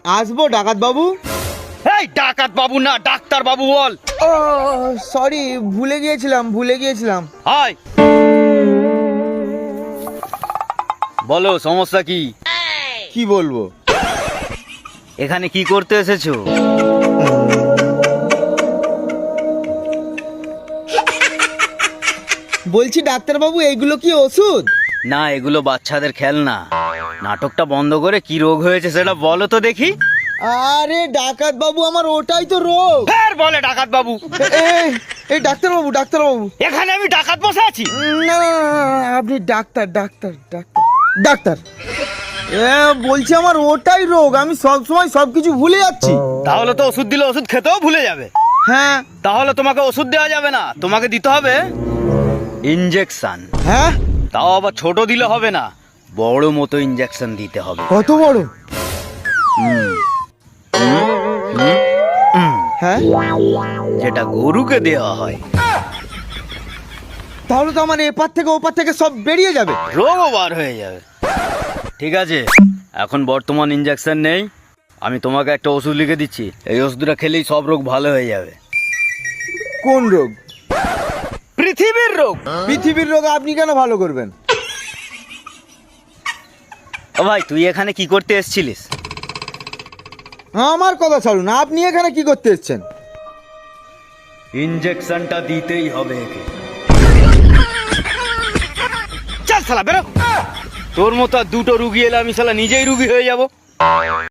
আসবো ডাকাত বাবু। এই ডাকাত বাবু না, ডাক্তার বাবু বল। ও সরি, ভুলে গিয়েছিলাম। হাই, বলো সমস্যা কি? কি বলবো? এখানে কি করতে এসেছো? বলছি ডাক্তার বাবু, এইগুলো কি ওষুধ? না, এগুলো বাচ্চাদের খেলনা। নাটকটা বন্ধ করে কি রোগ হয়েছে সেটা বলো তো দেখি। আরে ডাকাত বাবু, আমার ওটাই তো রোগ। ফের বলে ডাকাত বাবু। এই ডাক্তার বাবু। এখানে আমি ডাকাত বসে আছি? না, আপনি ডাক্তার। বলছি আমার ওটাই রোগ, আমি সব সময় সবকিছু ভুলে যাচ্ছি। তাহলে তো ওষুধ দিলে ওষুধ খেতেও ভুলে যাবে। হ্যাঁ। তাহলে তোমাকে ওষুধ দেওয়া যাবে না, তোমাকে দিতে হবে ইনজেকশন। হ্যাঁ? তাও আবার ছোট দিলে হবে না, বড় মতো ইনজেকশন দিতে হবে। কত বড়? হ্যাঁ, যেটা গরুকে দেওয়া হয়। তাহলে তো আমার এপার থেকে ওপার থেকে সব বেরিয়ে যাবে, রোগও বার হয়ে যাবে। ঠিক আছে, এখন বর্তমান ইনজেকশন নেই, আমি তোমাকে একটা ওষুধ লিখে দিচ্ছি। এই ওষুধটা খেলেই সব রোগ ভালো হয়ে যাবে। কোন রোগ? পৃথিবীর রোগ। পৃথিবীর রোগ আপনি কেন ভালো করবেন? ও ভাই, তুই এখানে কি করতে এসেছিলিস? আমার কথা ছাড়ুন, আপনি এখানে কি করতে এসেছেন? ইনজেকশনটা দিতেই হবে একে। চল শালা বেরো। তোর মতো আর দুটো রুগী এলে আমি শালা নিজেই রুগী হয়ে যাব।